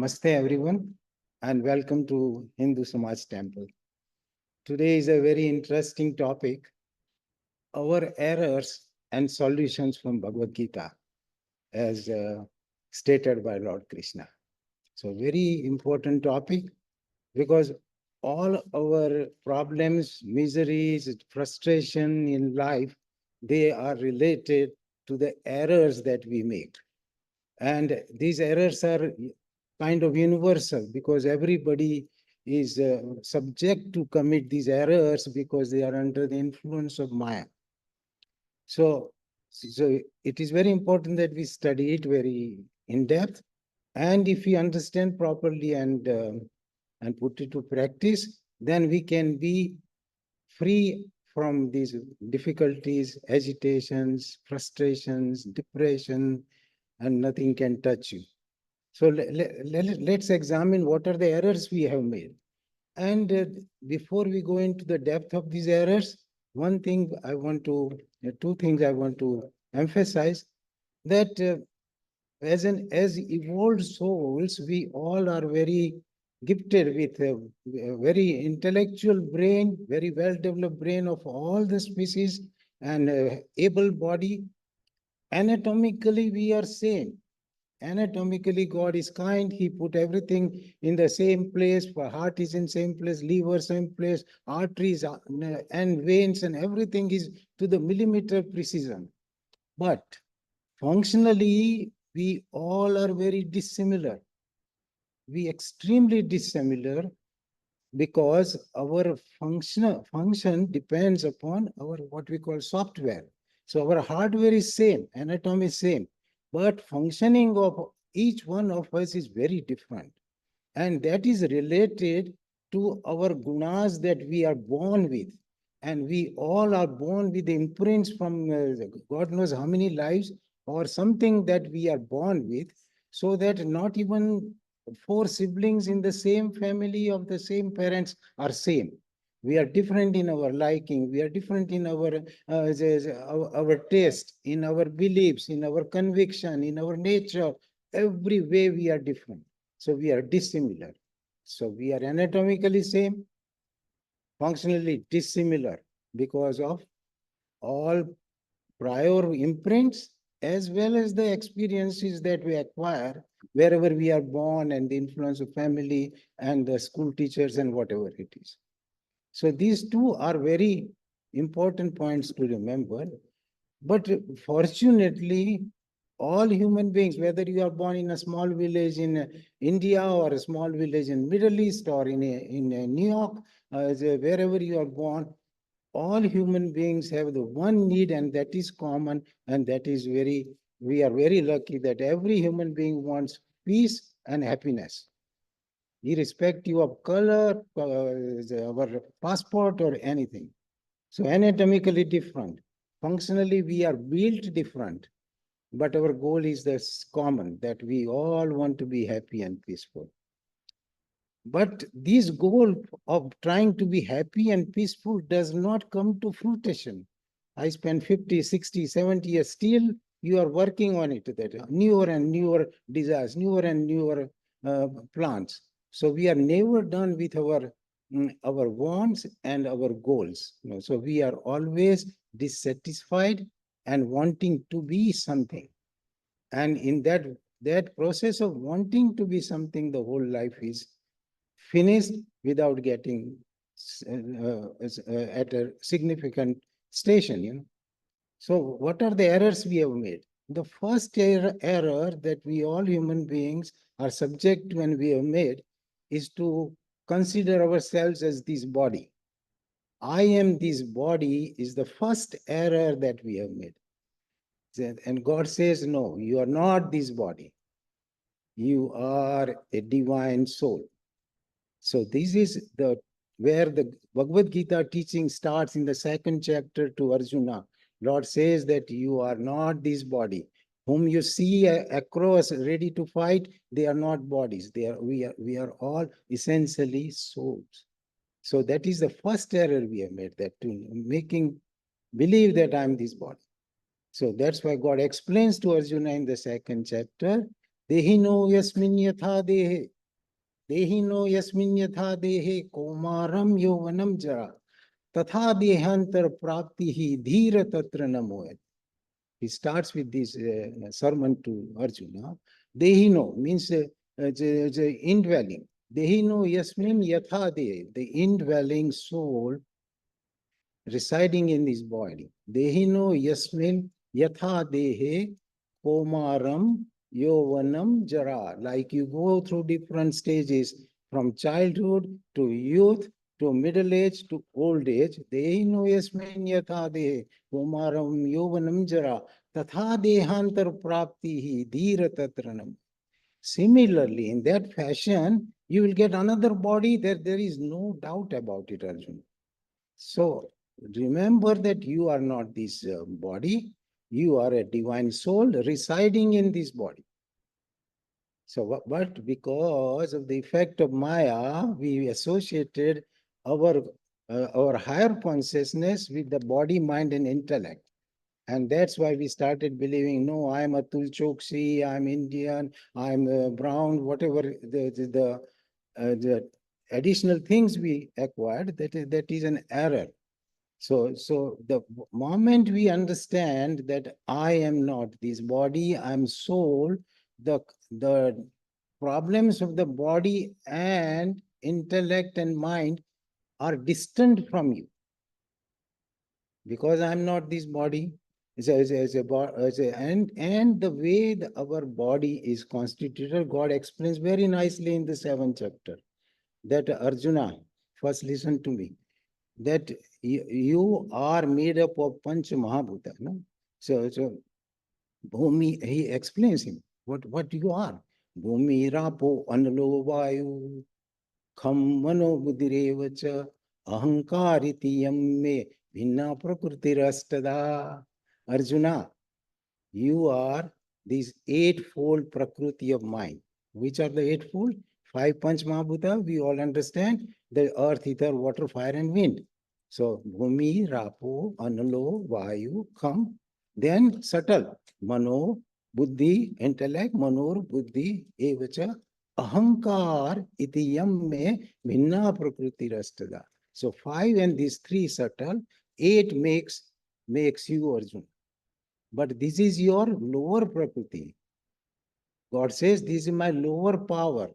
Namaste everyone and welcome to Hindu Samaj Temple. Today is a very interesting topic, our errors and solutions from Bhagwad Gita as stated by Lord Krishna. So very important topic because all our problems, miseries, frustration in life, they are related to the errors that we make. And these errors are kind of universal because everybody is subject to commit these errors because they are under the influence of Maya. So it is very important that we study it very in depth. And if we understand properly and put it to practice, then we can be free from these difficulties, agitations, frustrations, depression, and nothing can touch you. So let's examine what are the errors we have made. And before we go into the depth of these errors, two things I want to emphasize that as evolved souls, we all are very gifted with a very intellectual brain, very well-developed brain of all the species and able body. Anatomically, we are same. Anatomically, God is kind. He put everything in the same place. Heart is in same place, liver same place, arteries and veins and everything is to the millimeter precision. But functionally, we all are very dissimilar. We extremely dissimilar because our function depends upon our what we call software. So our hardware is same, anatomy is same, but functioning of each one of us is very different. And that is related to our gunas that we are born with. And we all are born with imprints from God knows how many lives or something that we are born with, so that not even four siblings in the same family of the same parents are same. We are different in our liking, we are different in our taste, in our beliefs, in our conviction, in our nature. Every way we are different. So we are dissimilar. So we are anatomically same, functionally dissimilar because of all prior imprints as well as the experiences that we acquire wherever we are born and the influence of family and the school teachers and whatever it is. So these two are very important points to remember. But fortunately, all human beings, whether you are born in a small village in India or a small village in Middle East or in New York, wherever you are born, all human beings have the one need, and that is common, and that is we are very lucky that every human being wants peace and happiness, irrespective of color, our passport or anything. So anatomically different. Functionally, we are built different, but our goal is this common, that we all want to be happy and peaceful. But this goal of trying to be happy and peaceful does not come to fruition. I spent 50, 60, 70 years, still you are working on it, that newer and newer desires, newer and newer plans. So we are never done with our wants and our goals. So we are always dissatisfied and wanting to be something. And in that process of wanting to be something, the whole life is finished without getting at a significant station. So what are the errors we have made? The first error that we all human beings are subject to and we have made is to consider ourselves as this body. I am this body is the first error that we have made. And God says, no, you are not this body. You are a divine soul. So this is where the Bhagwad Gita teaching starts in the second chapter to Arjuna. Lord says that you are not this body. Whom you see across ready to fight, they are not bodies. We are all essentially souls. So that is the first error we have made, that to making believe that I am this body. So that's why God explains to Arjuna in the second chapter, Dehi no yasmin yatha dehe. Dehino yasmin yatha dehe komaram yovanam jara. Tatha dehantar praptihi dhira tatra namoyat. He starts with this sermon to Arjuna. Dehino means the indwelling. Dehino yasmin yatha de, the indwelling soul residing in this body. Dehino yasmin yatha dehe komaram yovanam jara. Like you go through different stages from childhood to youth to middle age to old age. Dehino yasmin yatha dehe komaram yovanam jara. Tatha dehantar praptihi dhira tatranam. Similarly, in that fashion, you will get another body. There is no doubt about it, Arjuna. So remember that you are not this body, you are a divine soul residing in this body. So, but because of the effect of Maya, we associated our our higher consciousness with the body, mind, and intellect. And that's why we started believing, no, I'm Atul Chokshi, I'm Indian, I'm brown, whatever the additional things we acquired, that is an error. So the moment we understand that I am not this body, I'm soul, the problems of the body and intellect and mind are distant from you because I'm not this body. And the way our body is constituted, God explains very nicely in the 7th chapter that Arjuna, first listen to me, that you are made up of Panch Mahabhuta. No? So Bhumi, he explains him what you are. Bhumi, Rapo, Analo, Vayu, Kham, Mano, Buddhirevacha, Ahankariti, Yamme, Bhinna Prakriti Rastada. Arjuna, you are this eightfold Prakriti of mind. Which are the eightfold? Five Panch Mahabhuta, we all understand the earth, ether, water, fire, and wind. So, Bhumi, Rapo, Analo, Vayu, Kham. Then subtle, Mano, Buddhi, intellect, Manor, Buddhi, Evacha, Ahankar, iti yam me bhinna prakriti rastada. So, five and these three subtle, eight makes you Arjuna. But this is your lower prakriti. God says, this is my lower power.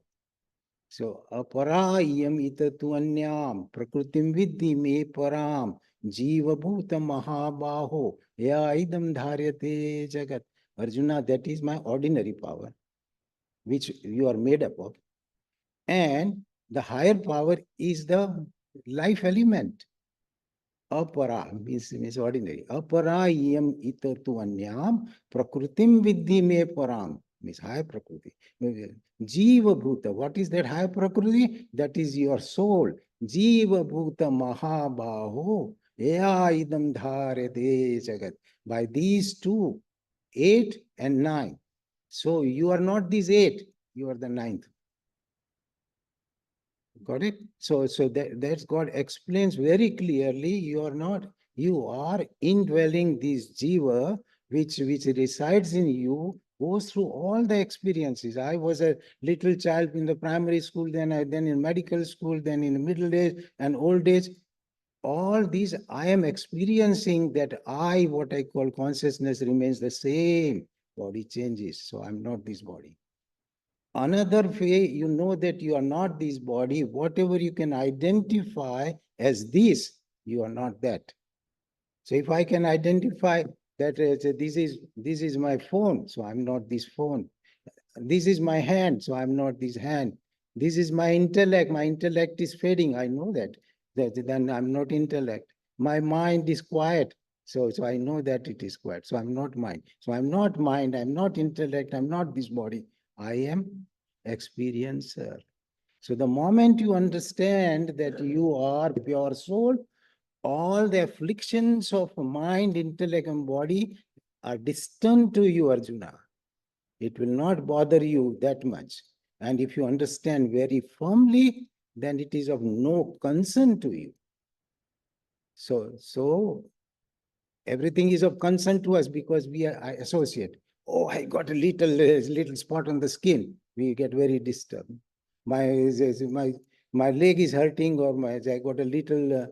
So, aparayam itatu anyam, prakritim vidhi me param, jiva bhuta mahabaho, ya idam dharyate jagat. Arjuna, that is my ordinary power, which you are made up of. And the higher power is the life element. Apara means ordinary. Aparayam itatu anyam prakritim vidhi me param means high prakriti. Jiva bhuta. What is that high prakriti? That is your soul. Jiva bhuta mahabaho. Ya idam dharete jagat. By these two, 8 and 9. So you are not these 8, you are the ninth. Got it? So that's God explains very clearly, you are not, you are indwelling this jiva, which resides in you, goes through all the experiences. I was a little child in the primary school, then in medical school, then in the middle age and old age. All these I am experiencing that I, what I call consciousness, remains the same. Body changes, so I'm not this body. Another way you know that you are not this body, whatever you can identify as this, you are not that. So if I can identify that this is my phone, so I'm not this phone. This is my hand, so I'm not this hand. This is my intellect is fading, I know that. Then I'm not intellect. My mind is quiet, so I know that it is quiet, so I'm not mind. So I'm not mind, I'm not intellect, I'm not this body. I am experiencer. So the moment you understand that you are pure soul, all the afflictions of mind, intellect, and body are distant to you, Arjuna. It will not bother you that much. And if you understand very firmly, then it is of no concern to you. So everything is of concern to us because I associate. Oh, I got a little spot on the skin. We get very disturbed. my my leg is hurting, or I got a little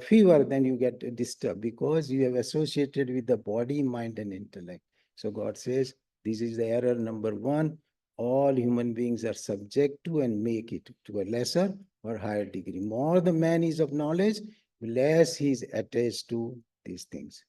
fever, then you get disturbed because you have associated with the body, mind, and intellect. So God says this is the error number one. All human beings are subject to and make it to a lesser or higher degree. More the man is of knowledge, less he is attached to these things.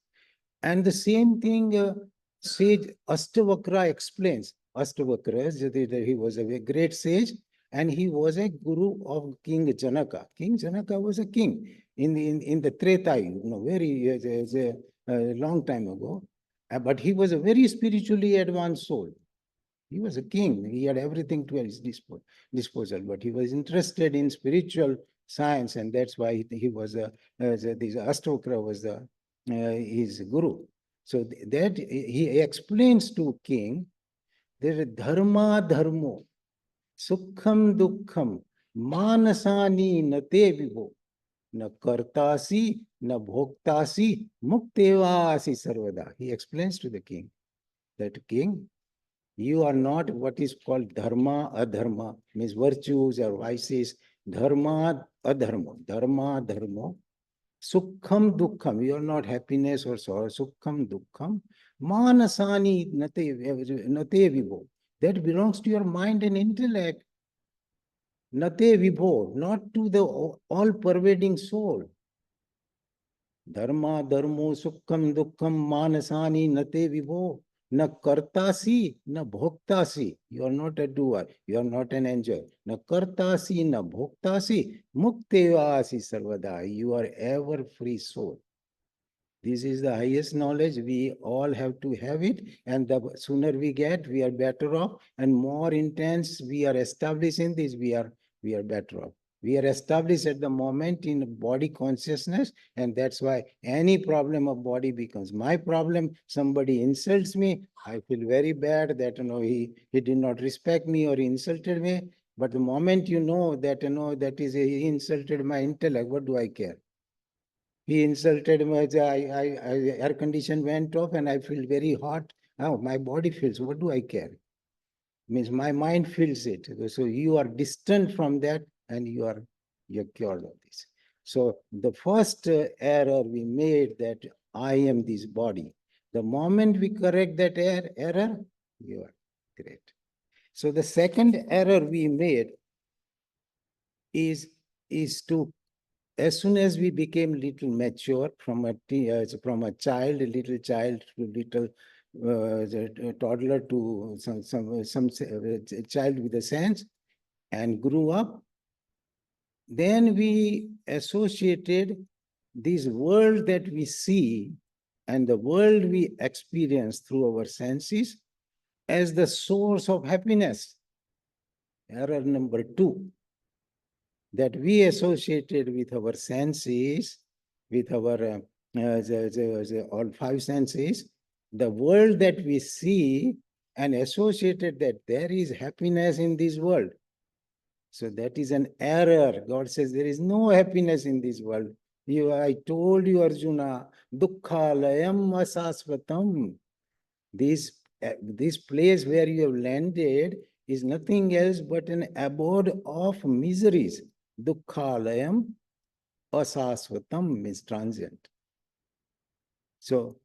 And the same thing sage Astavakra explains. Astavakra, he was a great sage, and he was a guru of King Janaka. King Janaka was a king in the Treta, very a long time ago. But he was a very spiritually advanced soul. He was a king. He had everything to his disposal, but he was interested in spiritual science, and that's why he was this Astavakra was his guru. So that he explains to king that dharma dharmo sukham dukkham manasani nate vivo na kartasi na bhoktasi muktevasi sarvada. He explains to the king that king, you are not what is called dharma, adharma, means virtues or vices. Dharma, adharma, dharma, dharma. Sukham, dukkham, you are not happiness or sorrow. Sukham, dukkham. Manasani, nate vibho. That belongs to your mind and intellect. Nate vibho, not to the all-pervading soul. Dharma, dharmo, sukham, dukkham, manasani, nate vibho. Na kartasi, na bhoktasi. You are not a doer. You are not an enjoyer. Na kartasi, na bhoktasi. Muktevasi sarvada. You are ever free soul. This is the highest knowledge. We all have to have it. And the sooner we get, we are better off. And more intense we are established in this, we are better off. We are established at the moment in body consciousness, and that's why any problem of body becomes my problem. Somebody insults me, I feel very bad that he did not respect me or he insulted me. But the moment you know that that is he insulted my intellect, what do I care? He insulted me. Air condition went off and I feel very hot. Oh, my body feels. What do I care? Means my mind feels it. So you are distant from that, and you're cured of this. So the first error we made, that I am this body. The moment we correct that error, you are great. So the second error we made is to, as soon as we became little mature, from a child, a little child to little toddler to some child with a sense, and grew up, then we associated this world that we see and the world we experience through our senses as the source of happiness. Error number two, that we associated with our senses, with our all five senses, the world that we see, and associated that there is happiness in this world. So that is an error. God says there is no happiness in this world. I told you, Arjuna, dukkhalayam asasvatam. This place where you have landed is nothing else but an abode of miseries. Dukkhalayam asasvatam means transient. So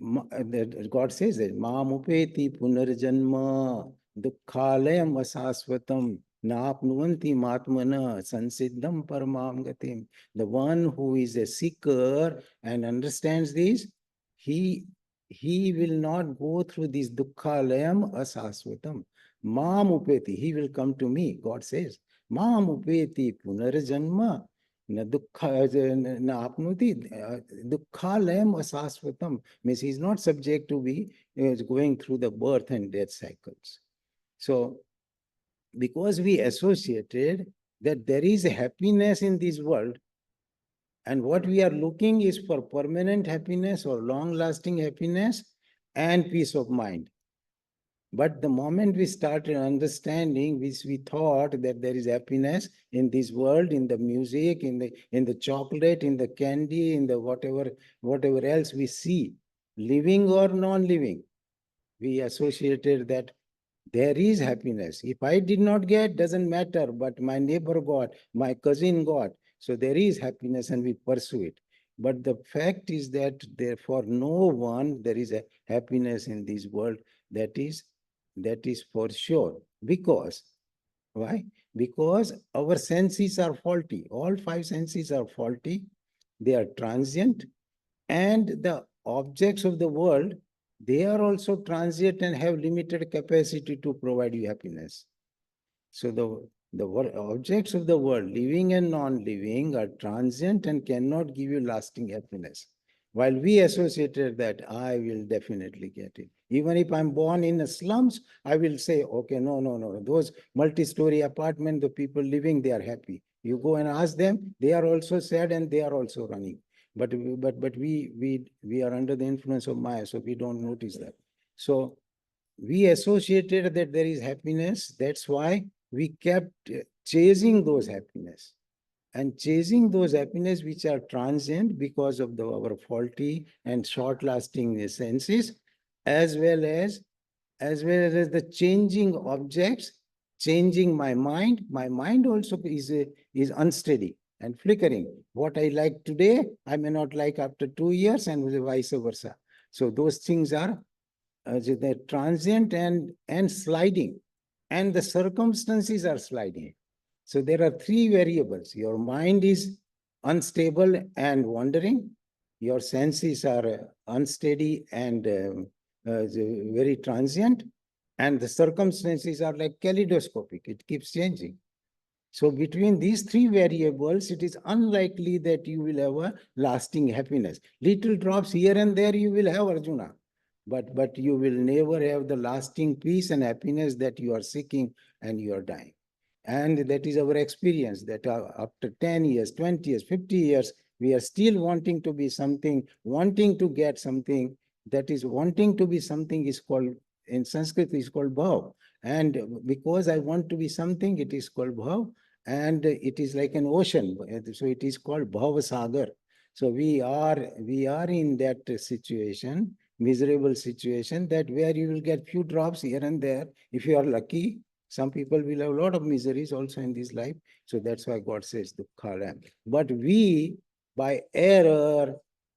God says that mamupeti punarjanma dukkhalayam asasvatam napnuvanti matmana sansiddham paramam gatim. The one who is a seeker and understands this, he will not go through this dukkhalayam asasvatam. Mamupeti, he will come to me, God says. Mamupeti punarjanma na apnuti dukkhalayam asasvatam, means he is not subject to be going through the birth and death cycles. So because we associated that there is a happiness in this world, and what we are looking is for permanent happiness or long-lasting happiness and peace of mind. But the moment we started understanding, which we thought that there is happiness in this world, in the music, in the chocolate, in the candy, in the whatever else we see, living or non-living, we associated that There is happiness. If I did not get, doesn't matter, but my neighbor got, my cousin got. So there is happiness and we pursue it. But the fact is that there for no one there is a happiness in this world that is that is for sure. Because why? Because our senses are faulty. All five senses are faulty. They are transient, and the objects of the world, they are also transient and have limited capacity to provide you happiness. So the objects of the world, living and non-living, are transient and cannot give you lasting happiness. While we associated that I will definitely get it. Even if I'm born in the slums, I will say, okay, no, no, no. Those multi-story apartment, the people living, they are happy. You go and ask them, they are also sad and they are also running. But we are under the influence of Maya, so we don't notice that. So we associated that there is happiness. That's why we kept chasing those happiness and chasing those happiness which are transient because of our faulty and short lasting senses, as well as the changing objects, changing my mind. My mind also is unsteady and flickering. What I like today, I may not like after 2 years, and vice versa. So those things are they're transient and sliding, and the circumstances are sliding. So there are three variables. Your mind is unstable and wandering. Your senses are unsteady and very transient. And the circumstances are like kaleidoscopic. It keeps changing. So between these three variables, it is unlikely that you will have a lasting happiness. Little drops here and there you will have, Arjuna, but you will never have the lasting peace and happiness that you are seeking and you are dying. And that is our experience, that after 10 years, 20 years, 50 years, we are still wanting to be something, wanting to get something. That is, wanting to be something is called, in Sanskrit, is called bhav. And because I want to be something, it is called bhav. And it is like an ocean. So it is called bhav sagar. So we are in that situation, miserable situation, that where you will get few drops here and there. If you are lucky, some people will have a lot of miseries also in this life. So that's why God says dukkha. But we, by error,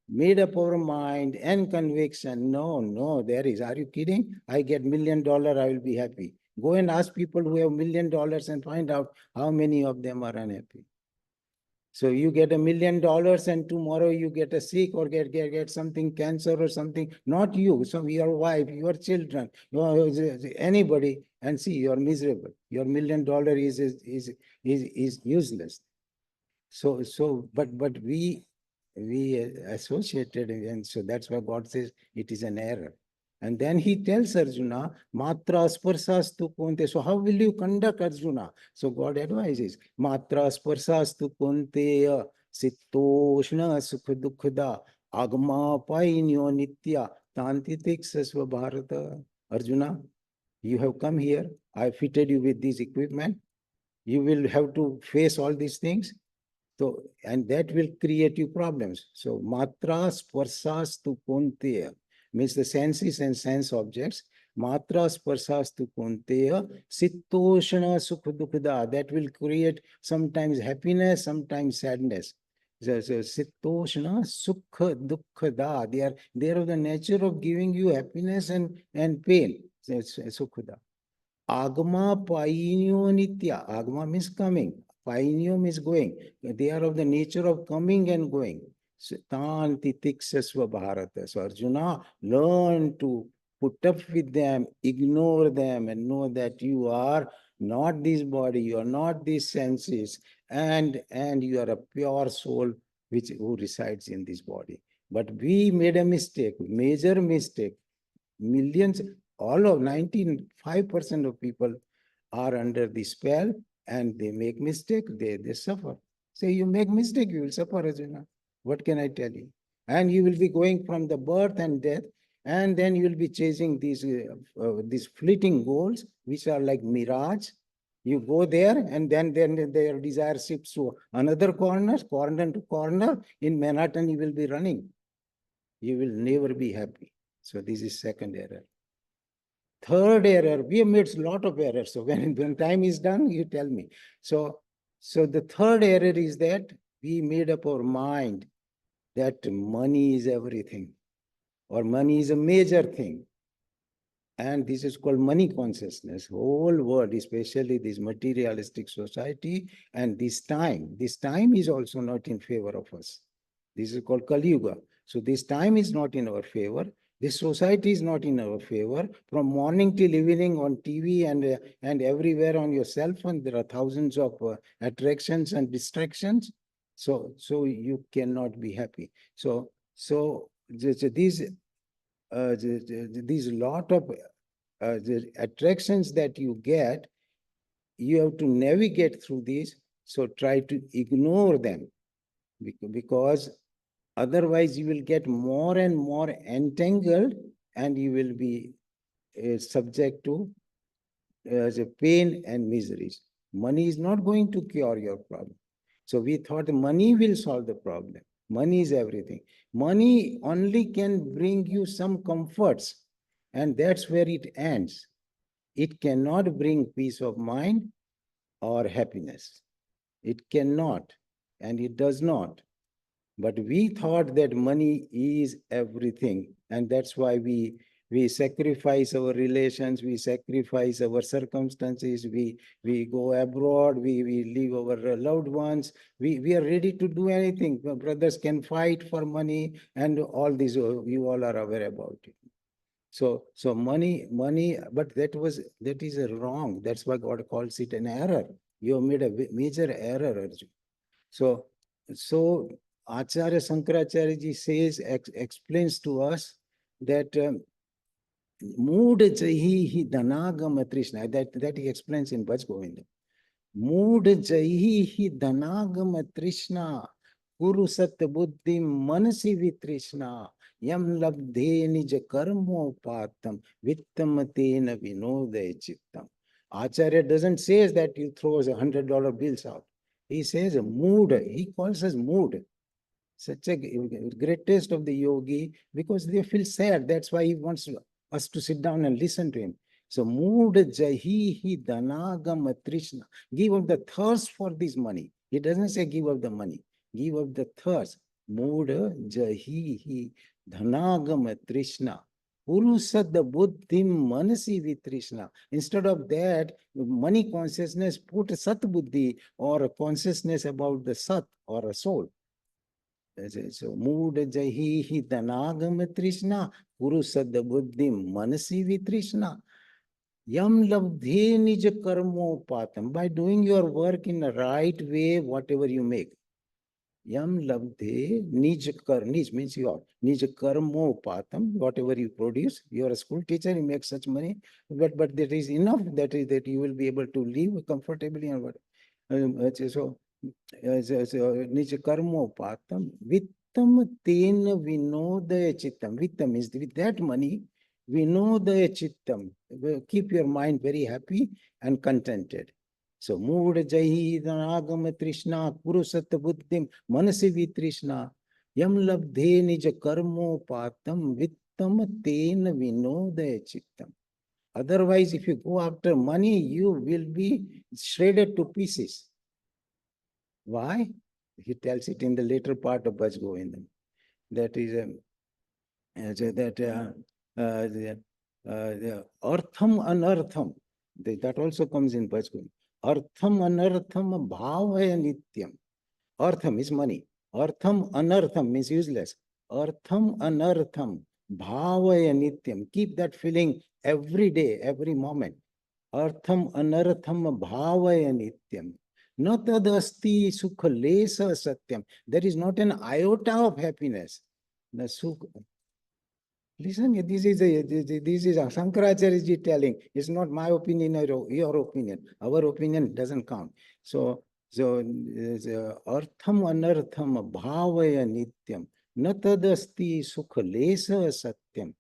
made up our mind and conviction. No, no, there is. Are you kidding? I get $1 million, I will be happy. Go and ask people who have $1 million and find out how many of them are unhappy. So you get $1 million and tomorrow you get a sick or get something, cancer or something. Not you, so your wife, your children, anybody, and see you're miserable. Your $1 million is useless. But we associated, and so that's why God says it is an error. And then he tells Arjuna, Matra sparsastu kunte. So how will you conduct Arjuna? So God advises, Matra sparsastu kunte sitoshna sukha dukkha agma painyo nitya tantitik sasva bharata. Arjuna, you have come here. I fitted you with this equipment. You will have to face all these things. So, and that will create you problems. So, matra sparsas tu kunteya means the senses and sense objects. Matra sparsas tu kunteya sitoshana sukha dukkha. That will create sometimes happiness, sometimes sadness. So sitoshana sukha dukkha. They are of the nature of giving you happiness and pain. So, sukhada. Agama painyo nitya. Agama means coming. Painyo means going. They are of the nature of coming and going. Tanti tiksasva bharata. So Arjuna, learn to put up with them, ignore them, and know that you are not this body, you are not these senses, and you are a pure soul who resides in this body. But we made a mistake, major mistake. Millions, all of 95% of people are under the spell, and they make mistake, they suffer. Say you make mistake, you will suffer, Arjuna. What can I tell you? And you will be going from the birth and death, and then you will be chasing these fleeting goals, which are like mirage. You go there, and then their desire shifts to another corner to corner. In Manhattan, you will be running. You will never be happy. So this is second error. third error, we have made a lot of errors. So when time is done, you tell me. So the third error is that we made up our mind that money is everything, or money is a major thing. And this is called money consciousness. Whole world, especially this materialistic society, and this time is also not in favor of us. This is called Kali Yuga. So this time is not in our favor. This society is not in our favor. From morning till evening on TV and everywhere on your cell phone, there are thousands of attractions and distractions. So you cannot be happy. These lot of the attractions that you get, you have to navigate through these. So try to ignore them, because otherwise you will get more and more entangled, and you will be subject to the pain and miseries. Money is not going to cure your problem. So we thought money will solve the problem. Money is everything. Money only can bring you some comforts, and that's where it ends. It cannot bring peace of mind or happiness. It cannot, and it does not. But we thought that money is everything, and that's why we sacrifice our relations, we sacrifice our circumstances, we go abroad, we leave our loved ones, we are ready to do anything. Brothers can fight for money, and all this, you all are aware about it. So money, but that is a wrong. That's why God calls it an error. You have made a major error, Arjun. So, so Acharya Shankaracharya ji explains to us that mood jahi dhanagama trishna. That he explains in Bhaj Govinda. Mood jahi dhanagama trishna. Guru sat buddhi manasi vitrishna. Yam labdhe nij karmo patam. Vittamatena vinodaya chittam. Acharya doesn't say that you throw $100 bills out. He says mood. He calls us mood. Such a greatest of the yogi, because they feel sad. That's why he wants us to sit down and listen to him. So mood jahihi dhanagam trishna. Give up the thirst for this money. He doesn't say give up the money. Give up the thirst. Mood jahihi dhanagam trishna. Purusad buddhim manasi vitrishna. Instead of that, money consciousness, put sat buddhi, or a consciousness about the sat, or a soul. So mood jahihi dhanagam trishna. Purusad buddhim manasi vitrishna. Yam labdhe nij karmo patam. By doing your work in the right way, whatever you make. Yam labdhe nij means your nij karmo patam. Whatever you produce, you are a school teacher, you make such money, but that is enough. That you will be able to live comfortably and what. So nij karmo patam vittam ten vinodaya chittam. Vittam is with that money. Vinodaya chittam. Keep your mind very happy and contented. So mood jahi dhanagam trishna purusat buddhim manasi vitrishna yam labdhe nij karmo patam vittam ten vinodaya chittam. Otherwise, if you go after money, you will be shredded to pieces. Why? He tells it in the later part of Bhaj Govindam. That is the artham anartham. That also comes in Bhaj Govindam. Artham anartham bhavaya nityam. Artham is money. Artham anartham means useless. Artham anartham bhavaya nityam. Keep that feeling every day, every moment. Artham anartham bhavaya nityam. Na tadasti sukha lesa satyam. There is not an iota of happiness. The sukha. Listen, this is Shankaracharya ji telling. It's not my opinion or your opinion. Our opinion doesn't count. So artham anartham bhavaya nityam. Na tadasti sukha lesa satyam.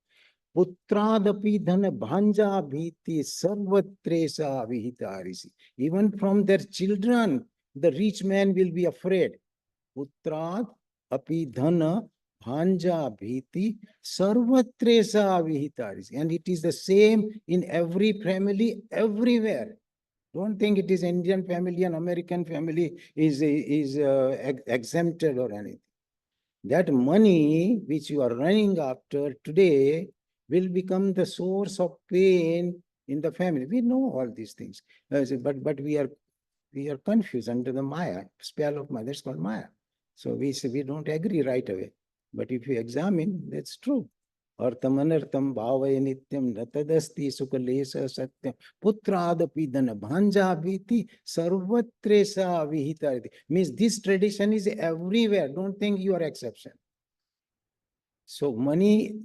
Putradapi dhana bhanja bhiti sarvatresa vihitarisi. Even from their children, the rich man will be afraid. Putrad api dhana Bhanja Bhiti Sarvatresa Vihitaris. And it is the same in every family, everywhere. Don't think it is Indian family and American family is exempted or anything. That money which you are running after today will become the source of pain in the family. We know all these things, but we are confused under the Maya, spell of Maya. That's called Maya. So we say we don't agree right away. But if you examine, that's true. Artham anartham bhavaya nityam natadasti sukalesa satyam putradapi bhanja viti sarvatresa vihita. Means this tradition is everywhere. Don't think you are exception. So money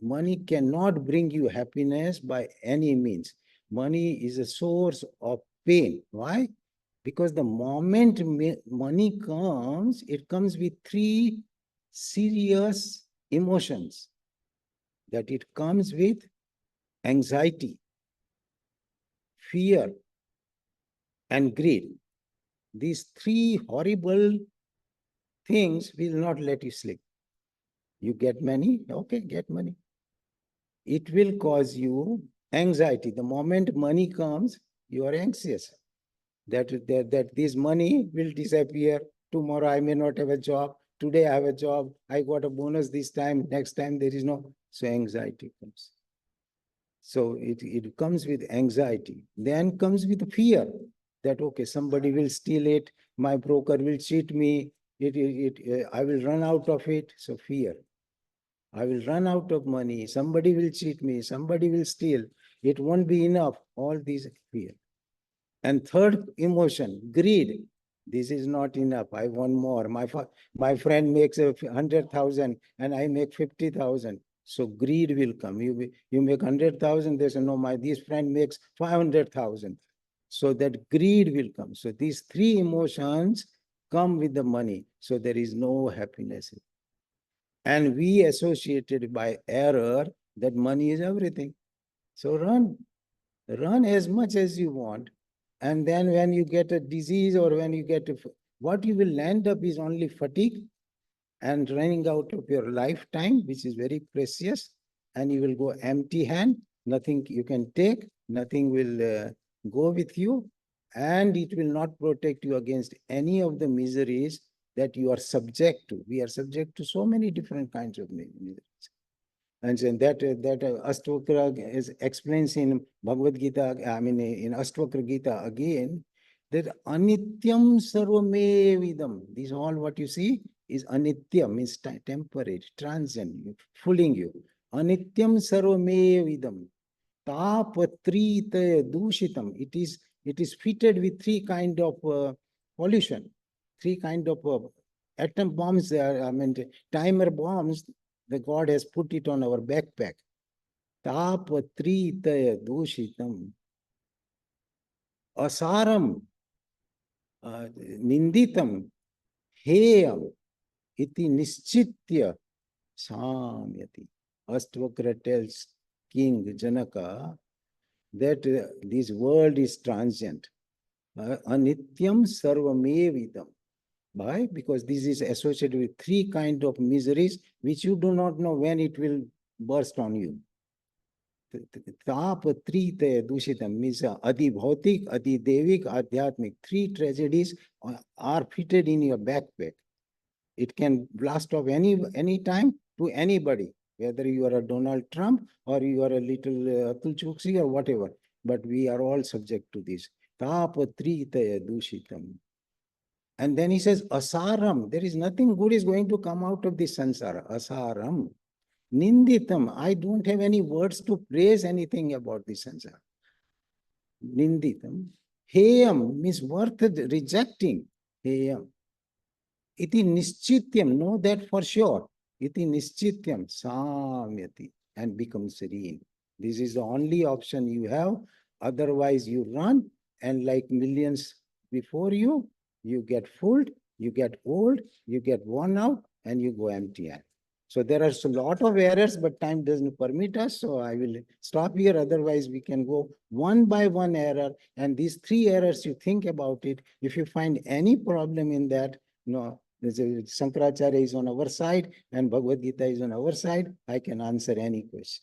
cannot bring you happiness by any means. Money is a source of pain. Why? Because the moment money comes, it comes with three serious emotions. That it comes with anxiety, fear, and greed. These three horrible things will not let you sleep. You get money, okay, get money. It will cause you anxiety. The moment money comes, you are anxious that this money will disappear. Tomorrow I may not have a job. Today I have a job. I got a bonus this time. Next time there is no. So anxiety comes. So it comes with anxiety. Then comes with fear that, okay, somebody will steal it. My broker will cheat me. I will run out of it. So fear. I will run out of money. Somebody will cheat me. Somebody will steal. It won't be enough. All these fear. And third emotion, greed. This is not enough. I want more. My friend makes 100,000 and I make 50,000. So greed will come. You make 100,000. They say, no, this friend makes 500,000. So that greed will come. So these three emotions come with the money. So there is no happiness. And we associated by error that money is everything. So run as much as you want. And then when you get a disease or when you get what you will end up is only fatigue and running out of your lifetime, which is very precious. And you will go empty hand, nothing you can take, nothing will go with you. And it will not protect you against any of the miseries that you are subject to. We are subject to so many different kinds of miseries. And so that Astvakra is explains in Bhagwad Gita, I mean in Astvakra Gita again, that anityam sarvamevidam. This all what you see is anityam, means temporary, transient, fooling you. Anityam sarvamevidam. Tapatrita dushitam. It is fitted with three kind of pollution, three kind of atom bombs. I mean timer bombs. The God has put it on our backpack. Tapatrita dushitam. Asaram ninditam heyam iti nischitya samyati. Astvakra tells King Janaka that this world is transient. Anityam sarvamevidam. Why? Because this is associated with three kinds of miseries which you do not know when it will burst on you. Tapatrita dushitam means adi bhautik, adi devik, adhyatmik. Three tragedies are fitted in your backpack. It can blast off any time to anybody, whether you are a Donald Trump or you are a little Atul Chokshi or whatever. But we are all subject to this. Tapatrita dushitam. And then he says, asaram. There is nothing good is going to come out of this sansara. Asaram. Ninditam. I don't have any words to praise anything about this sansara. Ninditam. Heyam means worth rejecting. Heyam. Iti nischityam, know that for sure. Iti nischityam samyati and become serene. This is the only option you have. Otherwise, you run and like millions before you, you get fooled, you get old, you get worn out, and you go empty-handed. So there are a lot of errors, but time doesn't permit us. So I will stop here. Otherwise, we can go one by one error. And these three errors, you think about it. If you find any problem in that, no, Shankaracharya is on our side and Bhagwad Gita is on our side, I can answer any question.